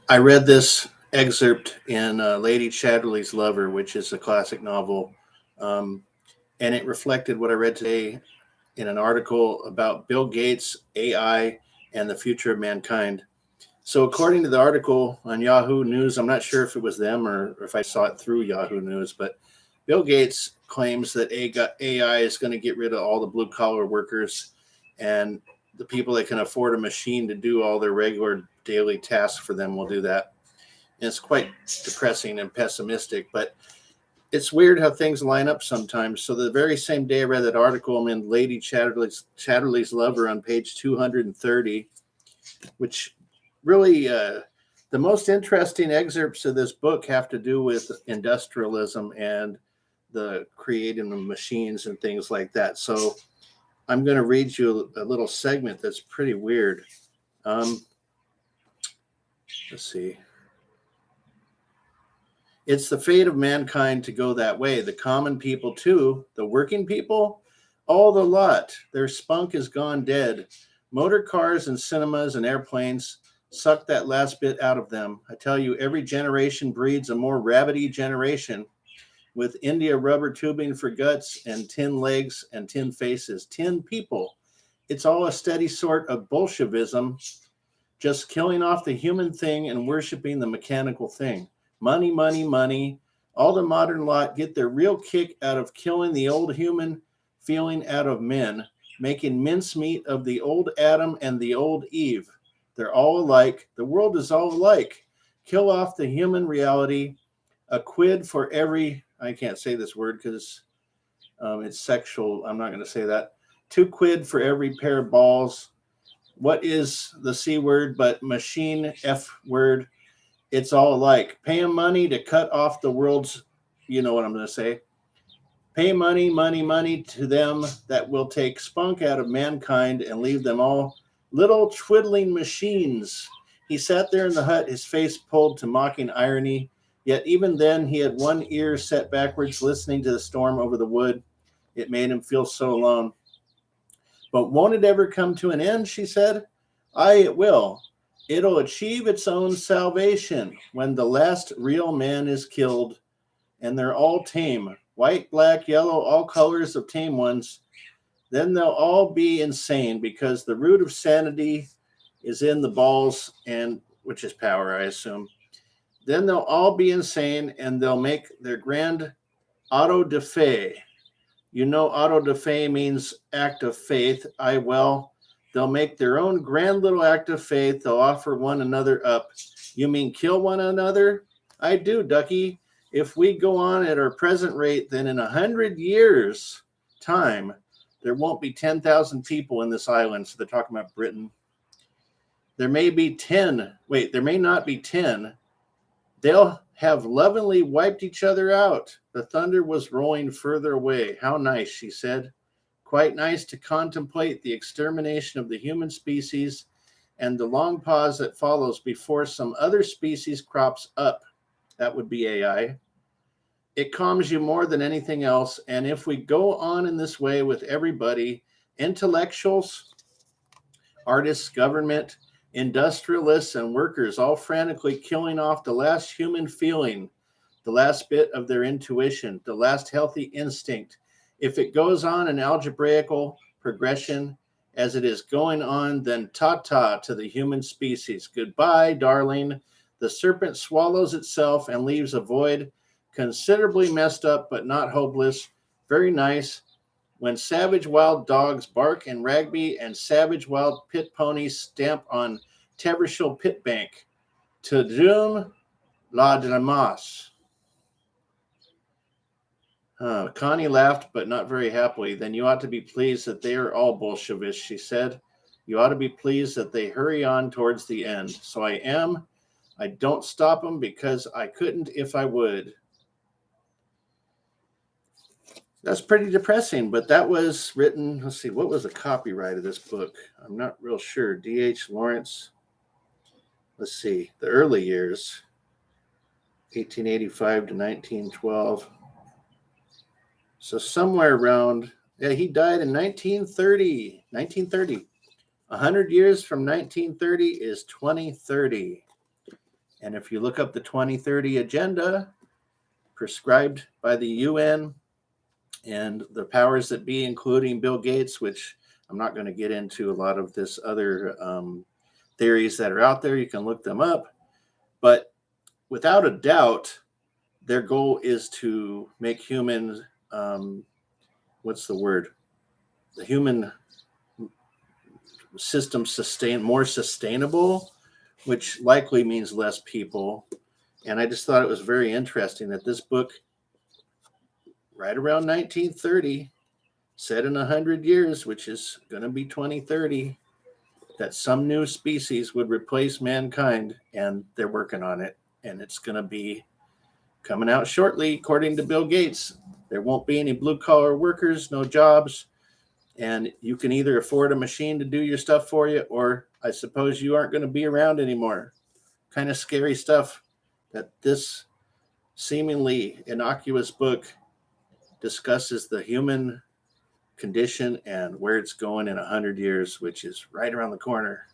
I read this excerpt in Lady Chatterley's Lover, which is a classic novel, um, and it reflected what I read today in an article about Bill Gates, AI, and the future of mankind. So, according to the article on Yahoo News, I'm not sure if it was them or if I saw it through Yahoo News, but Bill Gates claims that AI is going to get rid of all the blue collar workers and the people that can afford a machine to do all their regular daily tasks for them will do that. And it's quite depressing and pessimistic, but it's weird how things line up sometimes. So the very same day I read that article, I'm in Lady Chatterley's Lover on page 230, which really the most interesting excerpts of this book have to do with industrialism and the creating of machines and things like that. So I'm going to read you a little segment that's pretty weird. Um, let's see. It's the fate of mankind to go that way. The common people, too, the working people, all the lot. Their spunk is gone dead. Motor cars and cinemas and airplanes suck that last bit out of them. I tell you, every generation breeds a more rabbity generation with India rubber tubing for guts and tin legs and tin faces. Tin people. It's all a steady sort of Bolshevism, just killing off the human thing and worshiping the mechanical thing. Money, money, money. All the modern lot get their real kick out of killing the old human feeling out of men, making mincemeat of the old Adam and the old Eve. They're all alike. The world is all alike. Kill off the human reality. A quid for every, I can't say this word because it's sexual. I'm not going to say that. 2 quid for every pair of balls. What is the C word but machine F word? It's all alike. Pay them money to cut off the world's, you know what I'm going to say. Pay money, money, money to them that will take spunk out of mankind and leave them all little twiddling machines. He sat there in the hut, his face pulled to mocking irony. Yet even then, he had one ear set backwards, listening to the storm over the wood. It made him feel so alone. But won't it ever come to an end? She said. Aye, it will. It'll achieve its own salvation when the last real man is killed and they're all tame white, black, yellow, all colors of tame ones. Then they'll all be insane because the root of sanity is in the balls, and which is power, I assume. Then they'll all be insane and they'll make their grand auto de fe. You know, auto de fe means act of faith. They'll make their own grand little act of faith. They'll offer one another up. You mean kill one another? I do, Ducky. If we go on at our present rate, then in 100 years' time, there won't be 10,000 people in this island. So they're talking about Britain. There may be 10. Wait, there may not be 10. They'll have lovingly wiped each other out. The thunder was rolling further away. How nice, she said. Quite nice to contemplate the extermination of the human species and the long pause that follows before some other species crops up. That would be AI. It calms you more than anything else. And if we go on in this way with everybody, intellectuals, artists, government, industrialists, and workers all frantically killing off the last human feeling, the last bit of their intuition, the last healthy instinct. If it goes on in algebraical progression as it is going on, then ta-ta to the human species. Goodbye, darling. The serpent swallows itself and leaves a void considerably messed up but not hopeless. Very nice. When savage wild dogs bark in Rugby and savage wild pit ponies stamp on Tevershall pit bank. Te Deum la Damas. Connie laughed, but not very happily. Then you ought to be pleased that they are all Bolsheviks, she said. You ought to be pleased that they hurry on towards the end. So I am. I don't stop them because I couldn't if I would. That's pretty depressing, but that was written. Let's see, what was the copyright of this book? I'm not real sure. D.H. Lawrence. Let's see, the early years, 1885 to 1912. So somewhere around, yeah, he died in 1930. 1930. 100 years from 1930 is 2030. And if you look up the 2030 agenda prescribed by the UN and the powers that be, including Bill Gates, which I'm not going to get into a lot of this other theories that are out there. You can look them up. But without a doubt, their goal is to make humans, what's the word? The human system more sustainable, which likely means less people. And I just thought it was very interesting that this book, right around 1930, said in 100 years, which is going to be 2030, that some new species would replace mankind, and they're working on it. And it's going to be coming out shortly, according to Bill Gates. There won't be any blue-collar workers, no jobs, and you can either afford a machine to do your stuff for you, or I suppose you aren't going to be around anymore. Kind of scary stuff that this seemingly innocuous book discusses the human condition and where it's going in 100 years, which is right around the corner.